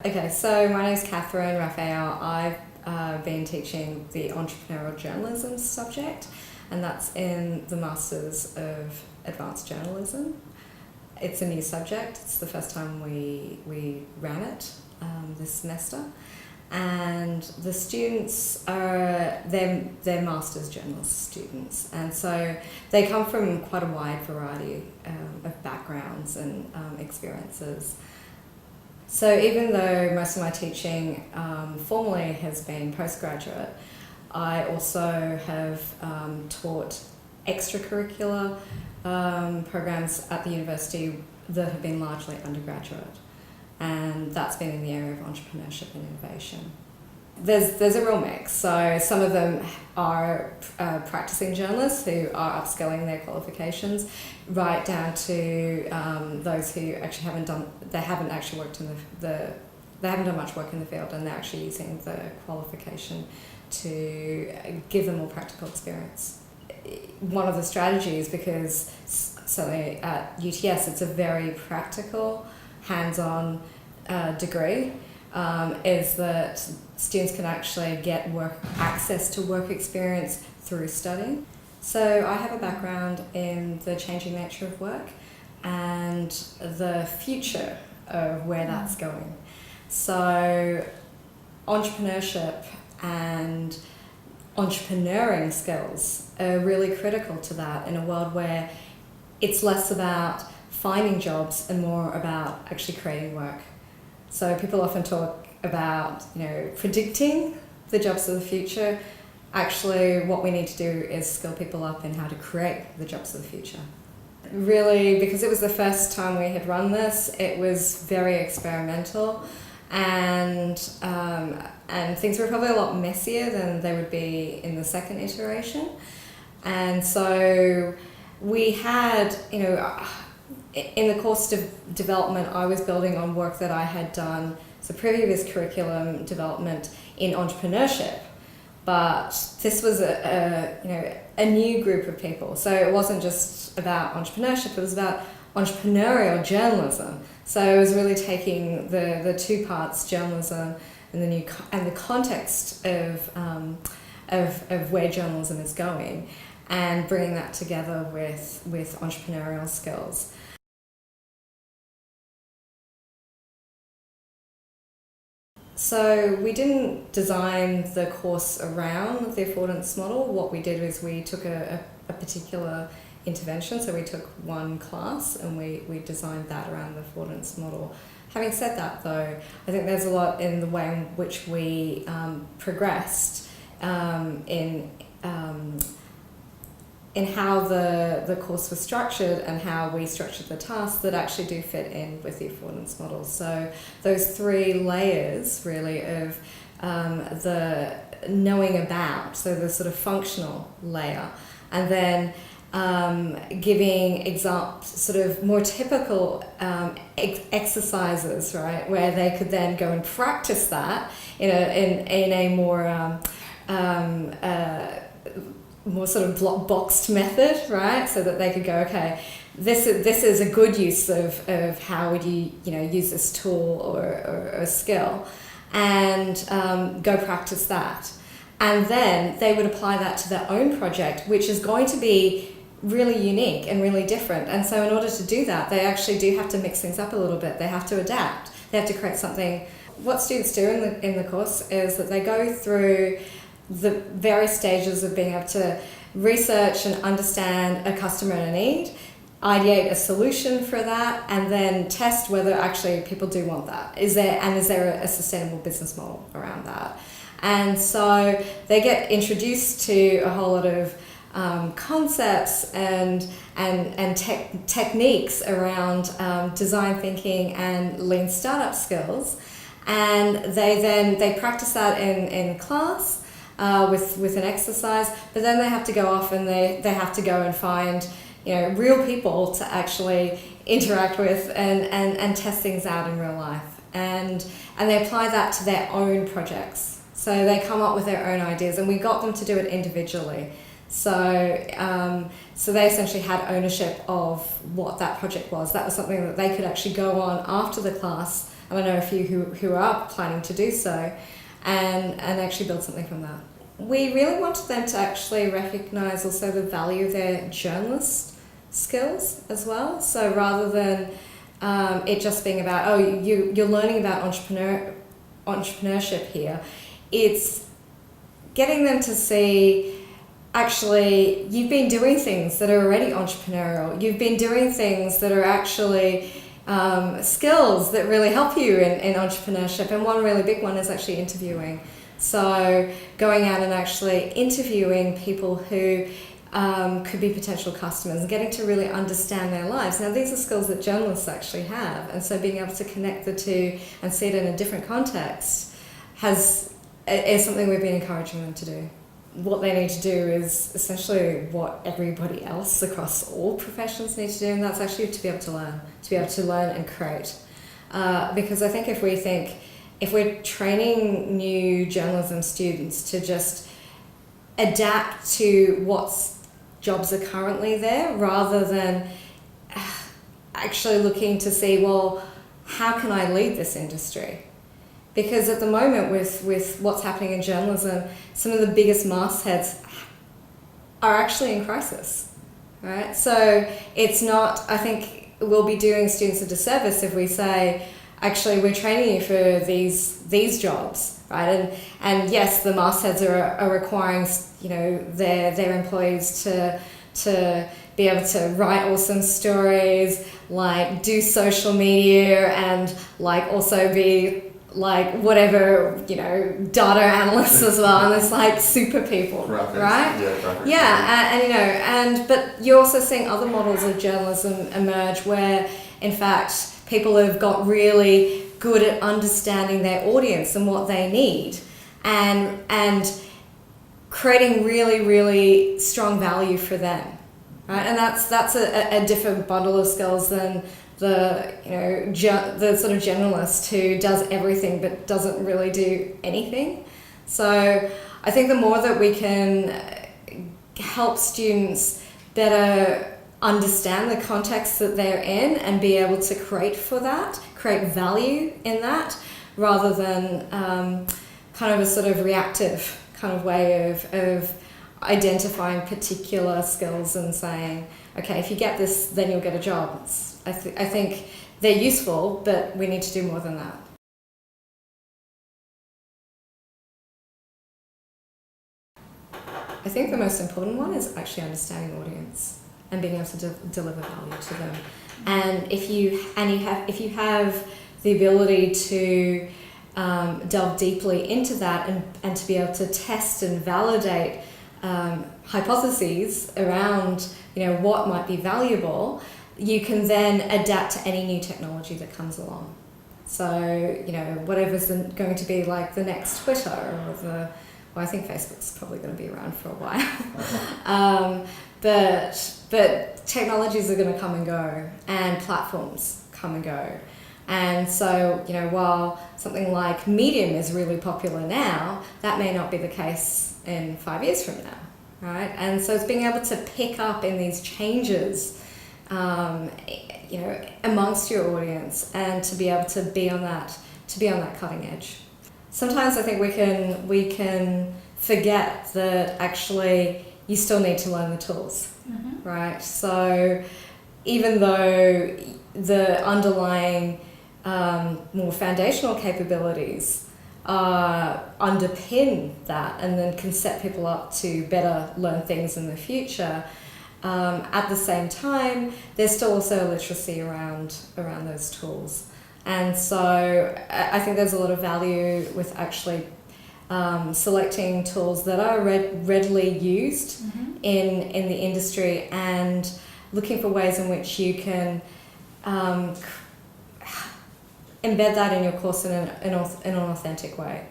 Okay, so my name is Raffaele. I've been teaching the entrepreneurial journalism subject, and that's in the Masters of Advanced Journalism. It's a new subject. It's the first time we ran it this semester, and the students are they're Masters journalist students, and so they come from quite a wide variety of backgrounds and experiences. So even though most of my teaching formally has been postgraduate, I also have taught extracurricular programs at the university that have been largely undergraduate, and that's been in the area of entrepreneurship and innovation. There's a real mix. So some of them are practicing journalists who are upskilling their qualifications, right down to those who actually haven't done much work in the field, and they're actually using the qualification to give them more practical experience. One of the strategies, because certainly at UTS it's a very practical, hands-on degree, is that students can actually get access to work experience through studying. So I have a background in the changing nature of work and the future of where that's going. So entrepreneurship and entrepreneuring skills are really critical to that in a world where it's less about finding jobs and more about actually creating work. So people often talk about, predicting the jobs of the future. Actually, what we need to do is skill people up in how to create the jobs of the future. Really, because it was the first time we had run this, it was very experimental, and things were probably a lot messier than they would be in the second iteration. And so we had, in the course of development, I was building on work that I had done, so previous curriculum development in entrepreneurship, but this was a new group of people. So it wasn't just about entrepreneurship; it was about entrepreneurial journalism. So it was really taking the two parts, journalism and the context of where journalism is going, and bringing that together with entrepreneurial skills. So we didn't design the course around the affordance model. What we did was we took a particular intervention, so we took one class and we designed that around the affordance model. Having said that though, I think there's a lot in the way in which we progressed in how the course was structured and how we structured the tasks that actually do fit in with the affordance model. So those three layers really of the knowing about, so the sort of functional layer, and then giving sort of more typical exercises, right, where they could then go and practice that in a more sort of boxed method, right? So that they could go, okay, this is a good use of how would you use this tool or a skill, and go practice that. And then they would apply that to their own project, which is going to be really unique and really different. And so in order to do that, they actually do have to mix things up a little bit. They have to adapt. They have to create something. What students do in the course is that they go through the various stages of being able to research and understand a customer and a need, ideate a solution for that, and then test whether actually people do want that. Is there a sustainable business model around that? And so they get introduced to a whole lot of concepts and techniques around design thinking and lean startup skills, and they practice that in class. With an exercise, but then they have to go off and they have to go and find real people to actually interact with and test things out in real life, and they apply that to their own projects. So they come up with their own ideas, and we got them to do it individually. So they essentially had ownership of what that project was. That was something that they could actually go on after the class and I know a few who are planning to do so, and actually build something from that. We really wanted them to actually recognise also the value of their journalist skills as well. So rather than it just being about, oh, you're learning about entrepreneurship here, it's getting them to see, actually, you've been doing things that are already entrepreneurial. You've been doing things that are actually skills that really help you in entrepreneurship. And one really big one is actually interviewing. So going out and actually interviewing people who could be potential customers and getting to really understand their lives. Now, these are skills that journalists actually have. And so being able to connect the two and see it in a different context is something we've been encouraging them to do. What they need to do is essentially what everybody else across all professions need to do, and that's actually to be able to learn and create. Because I think if we're training new journalism students to just adapt to what jobs are currently there, rather than actually looking to see, well, how can I lead this industry? Because at the moment, with what's happening in journalism, some of the biggest mastheads are actually in crisis, right? So it's not, I think we'll be doing students a disservice if we say, actually, we're training you for these jobs, right? And yes, the mastheads are requiring, their employees to be able to write awesome stories, like do social media, and like also be like whatever, data analysts as well, and it's like super people, right? Yeah, but you're also seeing other models of journalism emerge where, in fact, people have got really good at understanding their audience and what they need, and creating really, really strong value for them, right? And that's a different bundle of skills than the sort of generalist who does everything but doesn't really do anything. So I think the more that we can help students better understand the context that they're in and be able to create value in that, rather than kind of a sort of reactive kind of way of identifying particular skills and saying, okay, if you get this, then you'll get a job. I think they're useful, but we need to do more than that. I think the most important one is actually understanding the audience and being able to deliver value to them. And if you have the ability to delve deeply into that and to be able to test and validate hypotheses around what might be valuable, you can then adapt to any new technology that comes along. So whatever's going to be like the next Twitter, or I think Facebook's probably going to be around for a while. But technologies are going to come and go, and platforms come and go. And so, while something like Medium is really popular now, that may not be the case in 5 years from now, right? And so it's being able to pick up in these changes, amongst your audience, and to be able to be on that cutting edge. Sometimes I think we can forget that actually you still need to learn the tools, right? So even though the underlying more foundational capabilities underpin that and then can set people up to better learn things in the future, at the same time, there's still also literacy around those tools. And so I think there's a lot of value with actually selecting tools that are readily used in the industry, and looking for ways in which you can embed that in your course in an authentic way.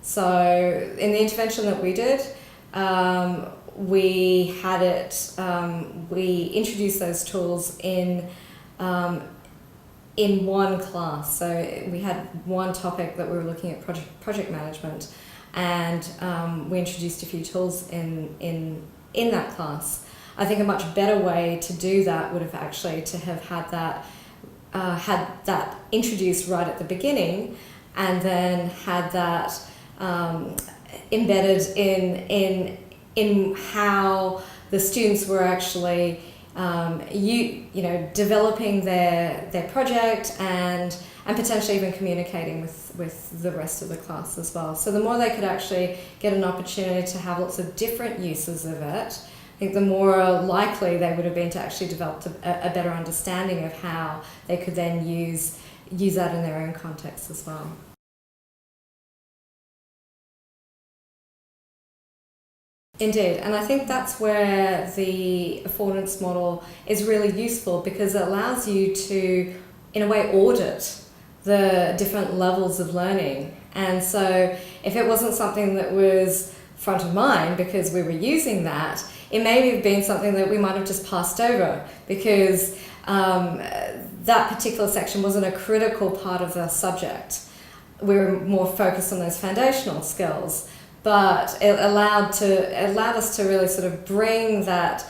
So in the intervention that we did, we introduced those tools in one class. So we had one topic that we were looking at project management, and we introduced a few tools in that class. I think a much better way to do that would have actually to have had that had that introduced right at the beginning, and then had that embedded in how the students were actually developing their project and potentially even communicating with the rest of the class as well. So the more they could actually get an opportunity to have lots of different uses of it, I think the more likely they would have been to actually develop a better understanding of how they could then use that in their own context as well. Indeed, and I think that's where the affordance model is really useful, because it allows you to, in a way, audit the different levels of learning. And so if it wasn't something that was front of mind because we were using that, it may have been something that we might have just passed over because that particular section wasn't a critical part of the subject. We were more focused on those foundational skills. But it allowed us to really sort of bring that,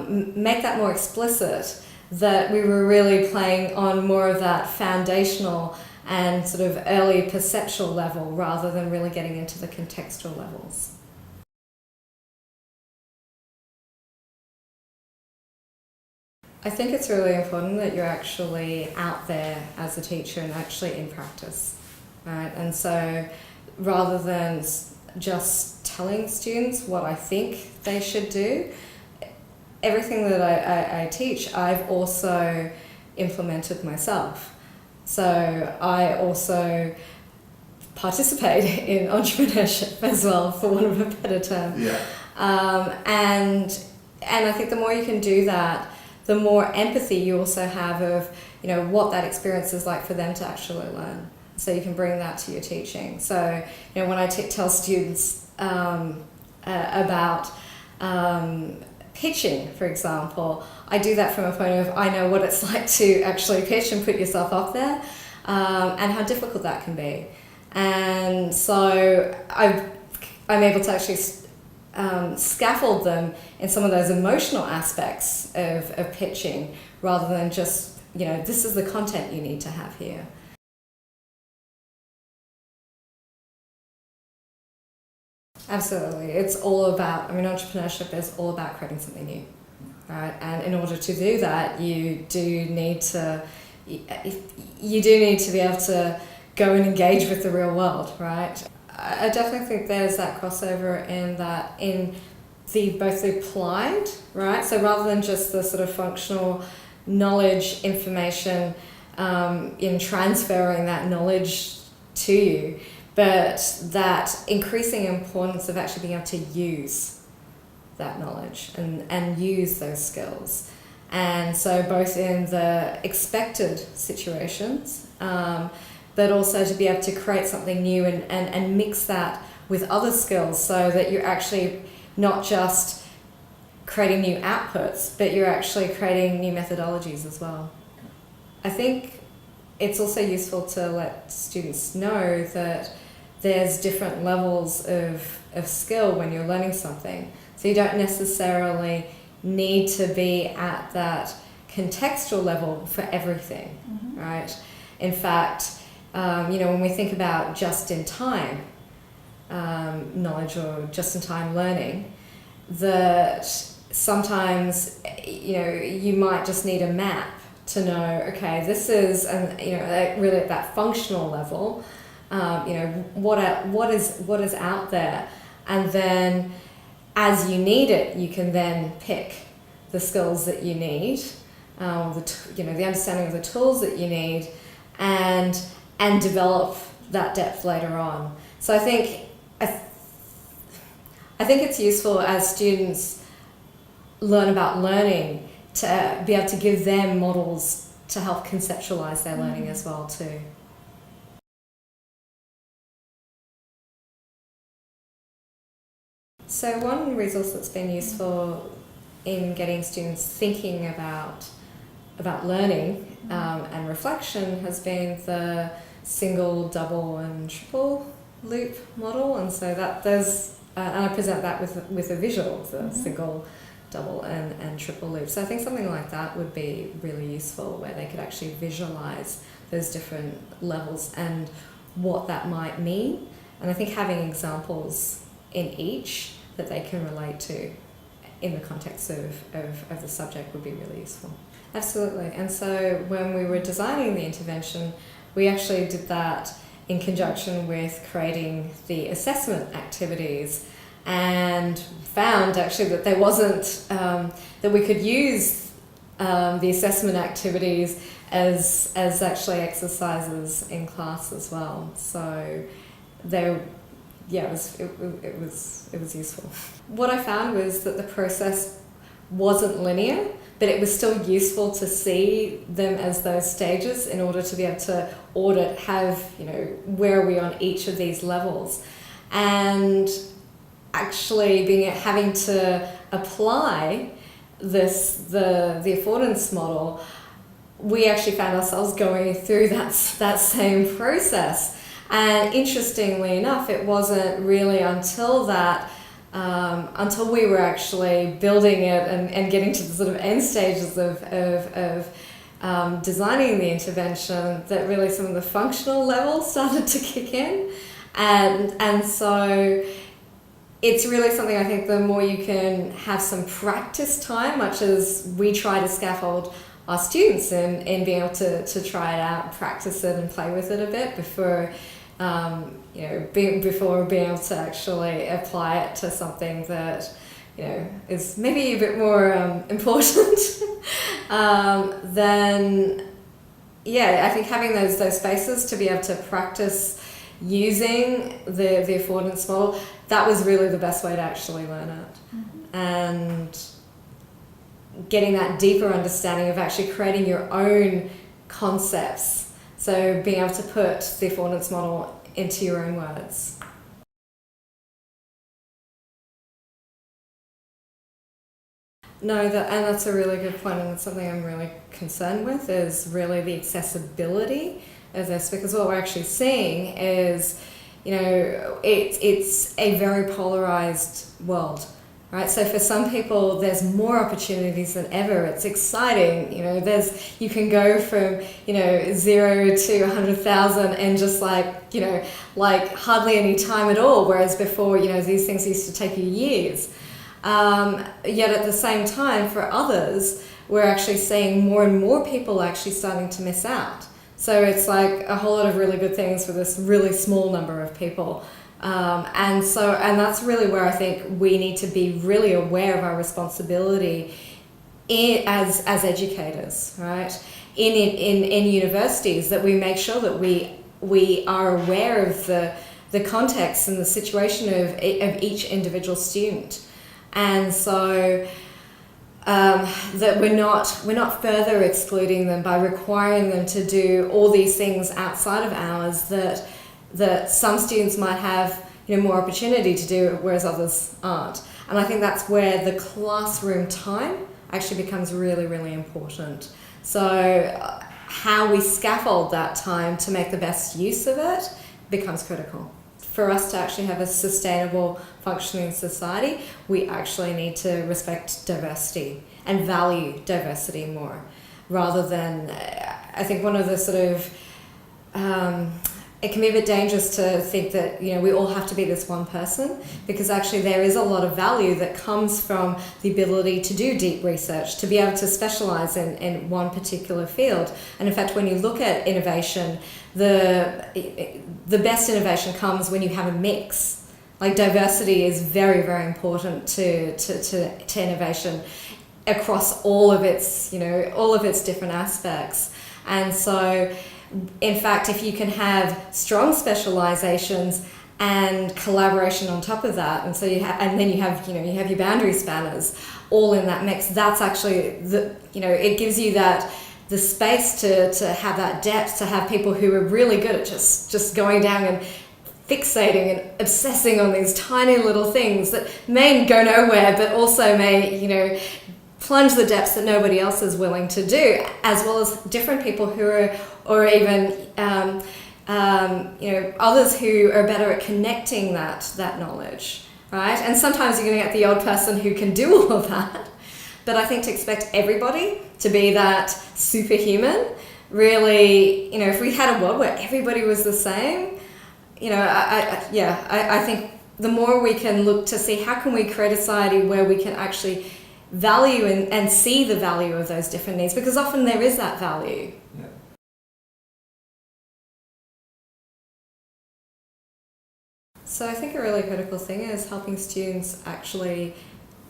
make that more explicit, that we were really playing on more of that foundational and sort of early perceptual level rather than really getting into the contextual levels. I think it's really important that you're actually out there as a teacher and actually in practice, right? And so rather than just telling students what I think they should do, everything that I teach, I've also implemented myself. So I also participate in entrepreneurship as well, for want of a better term. Yeah. And I think the more you can do that, the more empathy you also have of, what that experience is like for them to actually learn. So you can bring that to your teaching. So, when I tell students about pitching, for example, I do that from a point of, I know what it's like to actually pitch and put yourself up there, and how difficult that can be. And so I'm able to actually scaffold them in some of those emotional aspects of pitching, rather than just, this is the content you need to have here. Absolutely. It's all about, entrepreneurship is all about creating something new, right? And in order to do that, you do need to be able to go and engage with the real world, right? I definitely think there's that crossover in both the applied, right? So rather than just the sort of functional knowledge information in transferring that knowledge to you, but that increasing importance of actually being able to use that knowledge and use those skills. And so both in the expected situations, but also to be able to create something new and mix that with other skills, so that you're actually not just creating new outputs, but you're actually creating new methodologies as well. I think it's also useful to let students know that there's different levels of skill when you're learning something. So you don't necessarily need to be at that contextual level for everything, right? In fact, when we think about just-in-time knowledge or just-in-time learning, that sometimes, you might just need a map to know, okay, this is, really at that functional level, what is out there, and then as you need it, you can then pick the skills that you need, the understanding of the tools that you need, and develop that depth later on. So I think it's useful as students learn about learning to be able to give them models to help conceptualize their learning as well too. So one resource that's been useful in getting students thinking about learning and reflection has been the single, double and triple loop model. And so that there's, and I present that with a visual, the single, double and triple loops. So I think something like that would be really useful, where they could actually visualize those different levels and what that might mean. And I think having examples in each that they can relate to in the context of the subject would be really useful. Absolutely. And so when we were designing the intervention, we actually did that in conjunction with creating the assessment activities, and found actually that there wasn't, that we could use the assessment activities as actually exercises in class as well. So it was useful. What I found was that the process wasn't linear, but it was still useful to see them as those stages in order to be able to audit, where are we on each of these levels, and actually having to apply the affordance model. We actually found ourselves going through that same process. And interestingly enough, it wasn't really until we were actually building it and getting to the sort of end stages of designing the intervention that really some of the functional levels started to kick in. And so it's really something, I think, the more you can have some practice time, much as we try to scaffold our students in being able to try it out, practice it and play with it a bit before being able to actually apply it to something that is maybe a bit more important. Then I think having those spaces to be able to practice using the affordance model, that was really the best way to actually learn it. Mm-hmm. And getting that deeper understanding of actually creating your own concepts. So being able to put the affordance model into your own words. No, and that's a really good point, and it's something I'm really concerned with, is really the accessibility of this, because what we're actually seeing is, it's a very polarized world. Right, so for some people, there's more opportunities than ever. It's exciting, you can go from, 0 to 100,000 and just like hardly any time at all. Whereas before, these things used to take you years. Yet at the same time, for others, we're actually seeing more and more people actually starting to miss out. So it's like a whole lot of really good things for this really small number of people. And that's really where I think we need to be really aware of our responsibility as educators, right? In universities, that we make sure that we are aware of the context and the situation of each individual student, and so that we're not further excluding them by requiring them to do all these things outside of hours that some students might have more opportunity to do, whereas others aren't. And I think that's where the classroom time actually becomes really, really important. So how we scaffold that time to make the best use of it becomes critical. For us to actually have a sustainable, functioning society, we actually need to respect diversity and value diversity more, rather than, I think one of the sort of, it can be a bit dangerous to think that we all have to be this one person, because actually there is a lot of value that comes from the ability to do deep research, to be able to specialize in one particular field. And in fact, when you look at innovation, the best innovation comes when you have a mix. Like, diversity is very, very important to innovation across all of its different aspects. And so, in fact, if you can have strong specializations and collaboration on top of that, and so you have your boundary spanners all in that mix, that's actually it gives you the space to have that depth, to have people who are really good at just going down and fixating and obsessing on these tiny little things that may go nowhere, but also may plunge the depths that nobody else is willing to do, as well as different people who are, or even others who are better at connecting that knowledge, right? And sometimes you're going to get the odd person who can do all of that, But I think to expect everybody to be that superhuman, really, if we had a world where everybody was the same, I think the more we can look to see how can we create a society where we can actually value and see the value of those different needs, because often there is that value. Yeah. So I think a really critical thing is helping students actually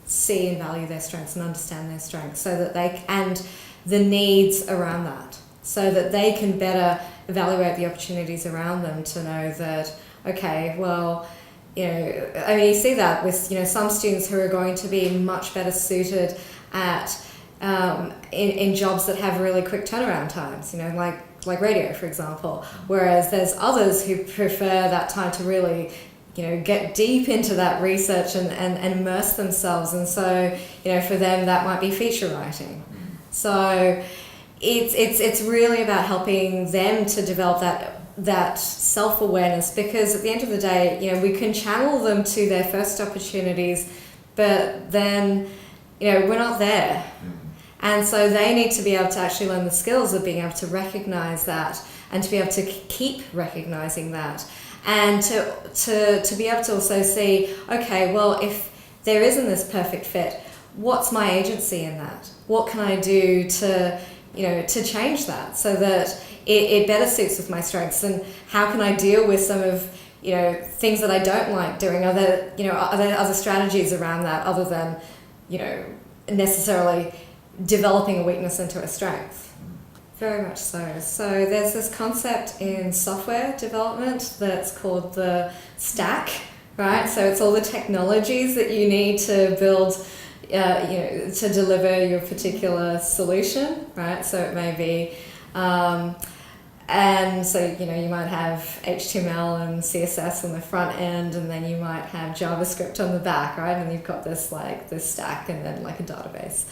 see and value their strengths and understand their strengths, so that and the needs around that, so that they can better evaluate the opportunities around them, to know that, okay, well, you see that with, some students who are going to be much better suited at in jobs that have really quick turnaround times, like radio, for example, whereas there's others who prefer that time to really get deep into that research and immerse themselves. And so, for them, that might be feature writing. So it's really about helping them to develop that self-awareness, because at the end of the day, we can channel them to their first opportunities, but then, we're not there. And so they need to be able to actually learn the skills of being able to recognize that, and to be able to keep recognizing that. And to be able to also see, okay, well, if there isn't this perfect fit, what's my agency in that? What can I do to change that, so that it better suits with my strengths? And how can I deal with some of, things that I don't like doing? Are there other strategies around that, other than, necessarily developing a weakness into a strength? Very much so. So there's this concept in software development that's called the stack, right? So it's all the technologies that you need to build, to deliver your particular solution, right? So it may be, and so, you might have HTML and CSS on the front end, and then you might have JavaScript on the back, right? And you've got this stack, and then like a database.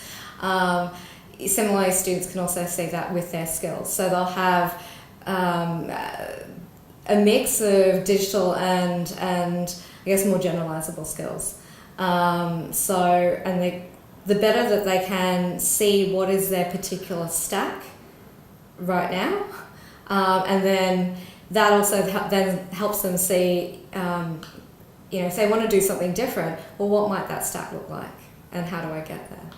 Similarly, students can also see that with their skills. So they'll have a mix of digital and I guess more generalizable skills. The better that they can see what is their particular stack right now, and then that also then helps them see, if they want to do something different, well, what might that stack look like, and how do I get there?